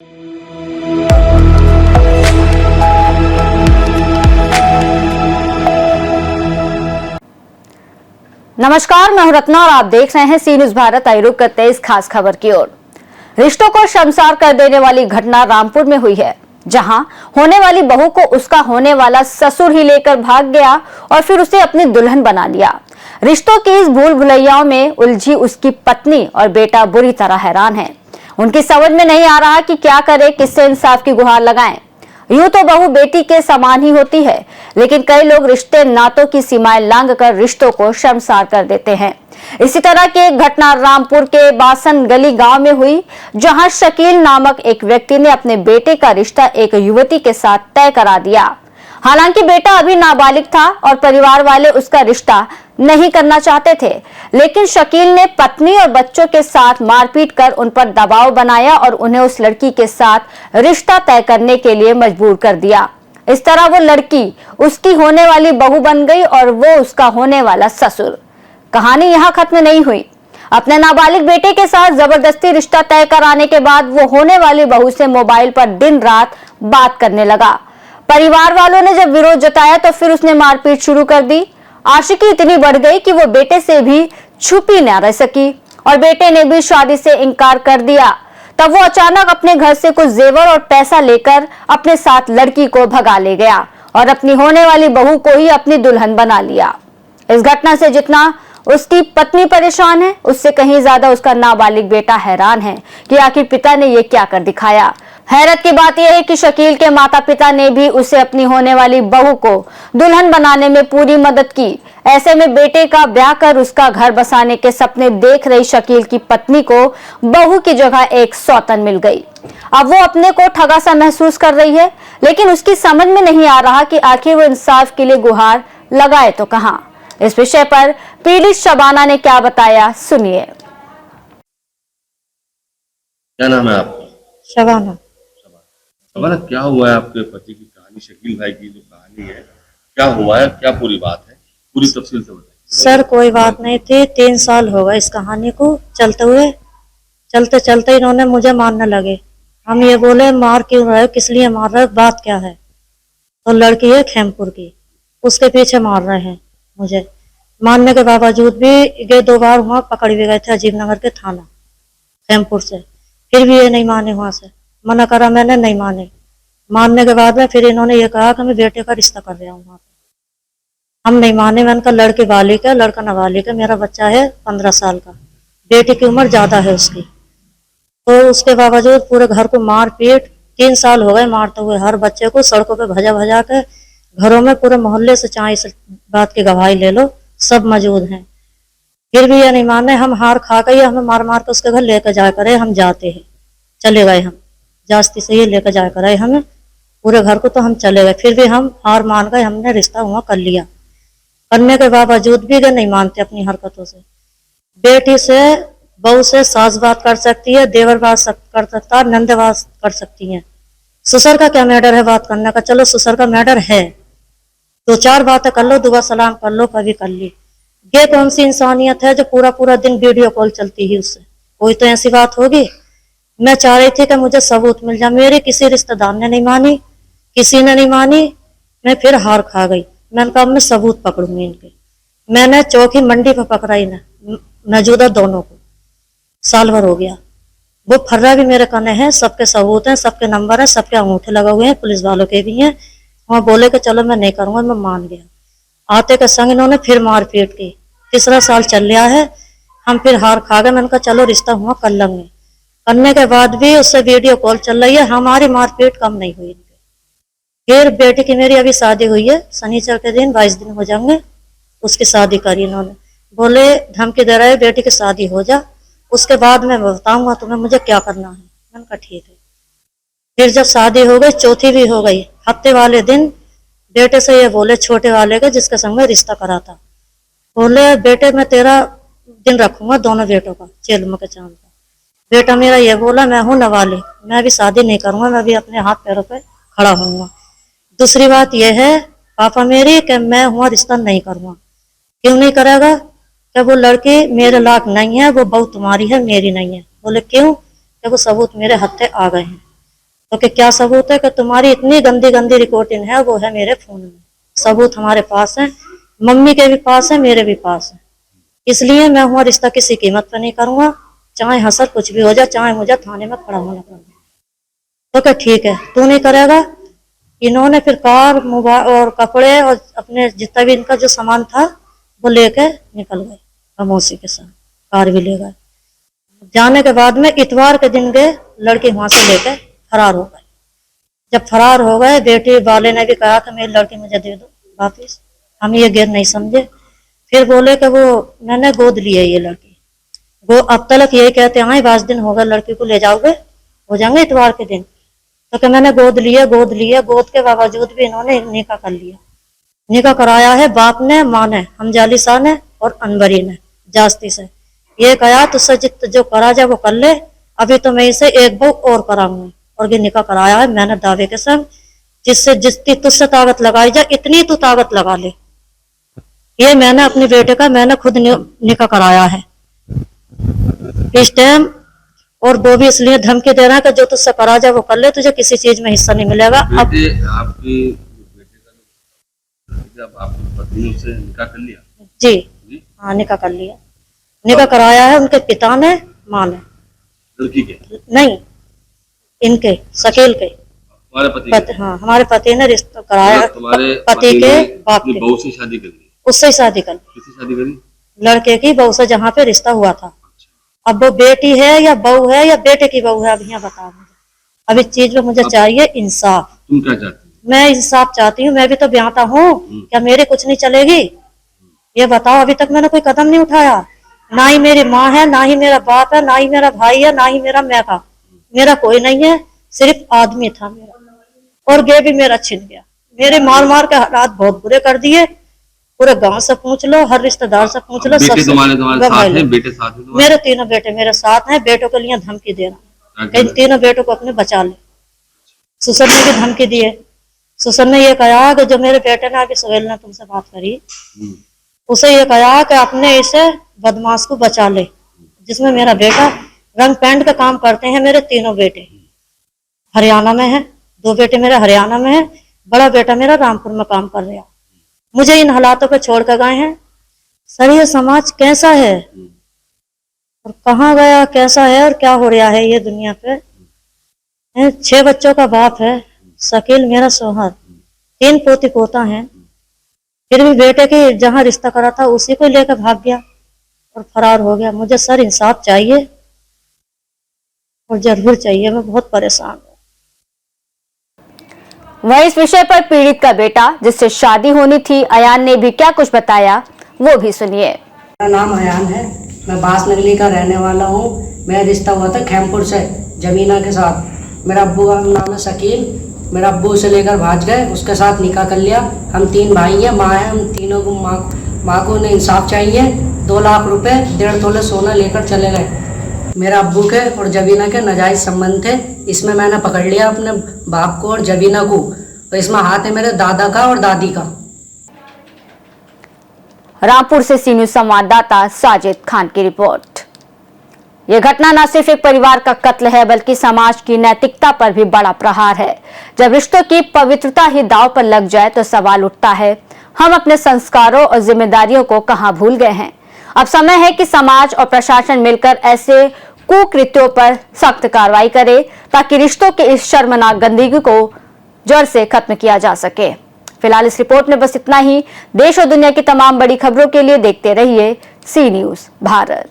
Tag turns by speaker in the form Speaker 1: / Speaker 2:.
Speaker 1: नमस्कार, मैं हूं रत्ना और आप देख रहे हैं सी न्यूज भारत। आई रुक करते हैं इस खास खबर की ओर। रिश्तों को शर्मसार कर देने वाली घटना रामपुर में हुई है, जहां होने वाली बहू को उसका होने वाला ससुर ही लेकर भाग गया और फिर उसे अपनी दुल्हन बना लिया। रिश्तों की इस भूल भुलैया में उलझी उसकी पत्नी और बेटा बुरी तरह हैरान है। उनकी समझ में नहीं आ रहा कि क्या करे, किससे इंसाफ की गुहार लगाएं। यूं तो बहू बेटी के समान ही होती है, लेकिन कई लोग रिश्ते नातों की सीमाएं लांघकर रिश्तों को शर्मसार कर देते हैं। इसी तरह की एक घटना रामपुर के बासन गली गांव में हुई, जहां शकील नामक एक व्यक्ति ने अपने बेटे का रिश्ता एक युवती के साथ तय करा दिया। हालांकि बेटा अभी नाबालिग था और परिवार वाले उसका रिश्ता नहीं करना चाहते थे, लेकिन शकील ने पत्नी और बच्चों के साथ मारपीट कर उन पर दबाव बनाया और उन्हें उस लड़की के साथ रिश्ता तय करने के लिए मजबूर कर दिया। इस तरह वो लड़की उसकी होने वाली बहू बन गई और वो उसका होने वाला ससुर। कहानी यहाँ खत्म नहीं हुई। अपने नाबालिग बेटे के साथ जबरदस्ती रिश्ता तय कराने के बाद वो होने वाली बहू से मोबाइल पर दिन रात बात करने लगा। परिवार वालों ने जब विरोध जताया तो फिर उसने मारपीट शुरू कर दी। आशिकी इतनी बढ़ गई कि वो बेटे से भी छुपी न रह सकी और बेटे ने भी शादी से इनकार कर दिया। तब वो अचानक अपने घर से कुछ जेवर और पैसा लेकर अपने साथ लड़की को भगा ले गया और अपनी होने वाली बहू को ही अपनी दुल्हन बना लिया। इस घटना से जितना उसकी पत्नी परेशान है, उससे कहीं ज्यादा उसका नाबालिग बेटा हैरान है कि आखिर पिता ने ये क्या कर दिखाया। हैरत की बात यह है कि शकील के माता पिता ने भी उसे अपनी होने वाली बहू को दुल्हन बनाने में पूरी मदद की। ऐसे में बेटे का ब्याह कर उसका घर बसाने के सपने देख रही शकील की पत्नी को बहू की जगह एक सौतन मिल गई। अब वो अपने को ठगा सा महसूस कर रही है, लेकिन उसकी समझ में नहीं आ रहा कि आखिर वो इंसाफ के लिए गुहार लगाए तो कहां। इस विषय पर पीड़ित शबाना ने क्या बताया, सुनिए।
Speaker 2: क्या नाम है आपका?
Speaker 3: शबाना।
Speaker 2: शबाना, क्या हुआ है आपके पति की कहानी, शकील भाई की जो कहानी है, क्या हुआ है, क्या पूरी बात है, पूरी तफसील से बताइए।
Speaker 3: सर कोई बात नहीं थी, 3 साल हो गए इस कहानी को चलते हुए। चलते चलते इन्होंने मुझे मारने लगे। हम ये बोले मार क्यों रहे हो, किस लिए मार रहे हो, बात क्या है। तो लड़की है खेमपुर की, उसके पीछे मार रहे हैं मुझे। मारने के बावजूद भी ये 2 बार वहाँ पकड़ भी गए थे अजीब नगर के थाना खेमपुर से, फिर भी ये नहीं माने। वहां से मना करा मैंने, नहीं माने। मानने के बाद में फिर इन्होंने ये कहा कि मैं बेटे का रिश्ता कर रहा हूँ वहां पे। हम नहीं माने। मैंने कहा लड़के बालिग है, लड़का नाबालिग है, मेरा बच्चा है 15 साल का, बेटी की उम्र ज्यादा है उसकी। तो उसके बावजूद पूरे घर को मार पीट, 3 साल हो गए मारते हुए, हर बच्चे को सड़कों पे भजा भजा के, घरों में पूरे मोहल्ले से चाहे इस बात की गवाही ले लो, सब मौजूद हैं। फिर भी ये नहीं माने। हम हार खा गए, हमें मार मार के उसके घर लेकर जाया करे। हम जाते हैं, चले गए, हम जास्ती से ये लेकर जाया करे हमें पूरे घर को, तो हम चले गए। फिर भी हम हार मान गए, हमने रिश्ता हुआ कर लिया। करने के बावजूद भी ये नहीं मानते अपनी हरकतों से। बेटी से, बहू से सास बात कर सकती है, देवर बात कर सकता है, नंद बात कर सकती है। ससुर का क्या मैटर है बात करने का? चलो ससुर का मैटर है, 2-4 बातें कर लो, दुआ सलाम कर लो, कभी कर ली। ये कौन सी इंसानियत है जो पूरा पूरा दिन वीडियो कॉल चलती है उससे? कोई तो ऐसी बात होगी। मैं चाह रही थी कि मुझे सबूत मिल जाए। मेरे किसी रिश्तेदार ने नहीं मानी, किसी ने नहीं मानी। मैं फिर हार खा गई। मैंने कहा मैं सबूत पकड़ूंगी इनके। मैंने चौकी मंडी पर पकड़ा इन्हें, मौजूदा दोनों को। साल भर हो गया। वो फर्रा भी मेरे कने हैं, सबके सबूत हैं, सबके नंबर हैं, सबके अंगूठे लगे हुए हैं, पुलिस वालों के भी हैं। वहां बोले कि चलो मैं नहीं करूंगा, मैं मान गया। आते के संग इन्होंने फिर मारपीट की। 3रा साल चल रहा है, हम फिर हार खा गए। मैंने कहा चलो रिश्ता हुआ कर लेंगे। करने के बाद भी उससे वीडियो कॉल चल रही है, हमारी मारपीट कम नहीं हुई। फिर बेटी की मेरी अभी शादी हुई है, शनिचर के दिन 22 दिन हो जाएंगे, उसकी शादी करी इन्होंने। बोले धमकी दे रहे बेटी की शादी हो जा, उसके बाद मैं बताऊंगा तुम्हें मुझे क्या करना है। मैंने कहा ठीक है। फिर जब शादी हो गई, चौथी भी हो गई, हफ्ते वाले दिन बेटे से ये बोले, छोटे वाले के जिसके संग में रिश्ता करा था, बोले बेटे मैं तेरा दिन रखूंगा, दोनों बेटों का, चेलम के चांद का। बेटा मेरा ये बोला मैं हूं नाबालिग, मैं भी शादी नहीं करूंगा, मैं भी अपने हाथ पैरों पे खड़ा होऊंगा। दूसरी बात यह है पापा मेरी कि मैं हुआ रिश्ता नहीं करूंगा। क्यों नहीं करेगा? कि वो लड़की मेरे लायक नहीं है, वो बहू तुम्हारी है, मेरी नहीं है। बोले क्यों? कि वो सबूत मेरे हत्थे आ गए हैं। तो कि क्या सबूत है? कि तुम्हारी इतनी गंदी गंदी रिकॉर्डिंग है, वो है मेरे फोन में, सबूत हमारे पास है, मम्मी के भी पास है, मेरे भी पास है। इसलिए मैं हुआ रिश्ता किसी कीमत पर नहीं करूंगा, चाहे हसर कुछ भी हो जाए, चाहे मुझे थाने में खड़ा होना पड़े। तो क्या ठीक है, तू नहीं करेगा। इन्होंने फिर कार, मोबाइल और कपड़े और अपने जितना भी इनका जो सामान था वो लेके निकल गए खामोशी के साथ, कार भी ले गए। जाने के बाद में इतवार के दिन गए, लड़की वहां से लेके फरार हो गए। जब फरार हो गए, बेटी वाले ने भी कहा कि मेरी लड़की मुझे दे दो वापिस, हम ये गैर नहीं समझे। फिर बोले कि वो मैंने गोद ली है ये लड़की, वो अब तक यही कहते हैं 22 दिन हो गए, लड़की को ले जाओगे, हो जाएंगे इतवार के दिन। तो कि मैंने गोद लिया, गोद के बावजूद भी इन्होंने निकाह कर लिया। निकाह कराया है बाप ने, माँ ने, हमजाली शाह ने और अनवरी ने जास्ती से। ये कहा तुझसे जित जो करा जाए वो कर ले, अभी तो मैं इसे एक बहू और कराऊंगी। और ये निकाह कराया है मैंने दावे के संग, जिससे जितनी तुझसे ताकत लगाई जाए इतनी तू ताकत लगा ले। ये मैंने अपने बेटे का मैंने खुद निकाह कराया है इस टाइम। और वो भी इसलिए धमकी दे रहा है कि जो तुझसे करा जाए वो कर ले, तुझे किसी चीज में हिस्सा नहीं मिलेगा। अब
Speaker 2: आपके बेटे का जब आपकी पत्नी ने उससे निकाह कर लिया?
Speaker 3: जी हाँ, निकाह कर लिया, निकाह कराया है उनके पिता ने, माँ ने।
Speaker 2: लड़की के
Speaker 3: नहीं, इनके शकील के
Speaker 2: हमारे पति
Speaker 3: हाँ, हमारे पति ने रिश्ता कराया,
Speaker 2: तुम्हारे
Speaker 3: पति के बाप के,
Speaker 2: बहू से शादी कर ली?
Speaker 3: उससे ही शादी कर,
Speaker 2: किससे शादी करी?
Speaker 3: लड़के की बहू से, जहाँ पे रिश्ता हुआ था। अब वो बेटी है या बहू है या बेटे की बहू है, अब यहाँ बताओ मुझे। अब इस चीज में मुझे चाहिए इंसाफ।
Speaker 2: तुम क्या चाहती हो?
Speaker 3: मैं इंसाफ चाहती हूँ, मैं भी तो ब्याहता हूँ, क्या मेरी कुछ नहीं चलेगी? ये बताओ, अभी तक मैंने कोई कदम नहीं उठाया, ना ही मेरी माँ है, ना ही मेरा बाप है, ना ही मेरा भाई है, ना ही मेरा मैका, मेरा कोई नहीं है, सिर्फ आदमी था मेरा। और ये भी मेरा छिन गया, मेरे मार मार के हालात बहुत बुरे कर दिए। पूरे गांव से पूछ लो, हर रिश्तेदार से पूछ लो,
Speaker 2: बेटे तुम्हारे साथ हैं? बेटे साथ हैं तुम्हारे?
Speaker 3: मेरे तीनों बेटे मेरे साथ हैं। बेटों के लिए धमकी देना, इन तीनों बेटों को अपने बचा ले। सुसर ने भी धमकी दी है। सुसर ने ये कहा कि जो मेरे बेटे ने अभी सोहेल ने तुमसे बात करी, उसे ये कहा कि अपने इसे बदमाश को बचा ले, जिसमें मेरा बेटा रंग पेंट का काम करते हैं। मेरे तीनों बेटे हरियाणा में है, 2 बेटे मेरे हरियाणा में है, बड़ा बेटा मेरा रामपुर में काम कर रहा। मुझे इन हालातों पे छोड़ कर गए हैं। सर ये समाज कैसा है और कहाँ गया, कैसा है और क्या हो रहा है ये दुनिया पे। 6 बच्चों का बाप है, शकील मेरा शौहर, 3 पोती पोता है, फिर भी बेटे के जहाँ रिश्ता करा था उसी को लेकर भाग गया और फरार हो गया। मुझे सर इंसाफ चाहिए और जरूर चाहिए, मैं बहुत परेशान हूँ।
Speaker 1: वहीं इस विषय पर पीड़ित का बेटा जिससे शादी होनी थी अयान ने भी क्या कुछ बताया, वो भी सुनिए।
Speaker 4: मेरा नाम अयान है, मैं बास नगली का रहने वाला हूँ। मेरा रिश्ता हुआ था खैमपुर से जमीना के साथ। मेरा अब्बू का नाम है शकील, मेरा अब्बू उसे लेकर भाग गए, उसके साथ निकाह कर लिया। हम 3 भाई हैं, माँ है, हम तीनों को माँ को उन्हें इंसाफ चाहिए। 2 लाख रुपए 1.5 तोले सोना लेकर चले गए। मेरा अब्बू के और जबीना के नाजायज संबंध थे, इसमें मैंने पकड़ लिया अपने बाप को और जबीना को, और इसमें हाथ है मेरे दादा का और दादी का।
Speaker 1: रामपुर से सी न्यूज संवाददाता साजिद खान की रिपोर्ट। यह घटना न सिर्फ एक परिवार का कत्ल है बल्कि समाज की नैतिकता पर भी बड़ा प्रहार है। जब रिश्तों की पवित्रता ही दांव पर लग जाए तो सवाल उठता है, हम अपने संस्कारों और जिम्मेदारियों को कहां भूल गए हैं। अब समय है कि समाज और प्रशासन मिलकर ऐसे कुकृत्यों पर सख्त कार्रवाई करे ताकि रिश्तों के इस शर्मनाक गंदगी को जड़ से खत्म किया जा सके। फिलहाल इस रिपोर्ट में बस इतना ही। देश और दुनिया की तमाम बड़ी खबरों के लिए देखते रहिए सी न्यूज भारत।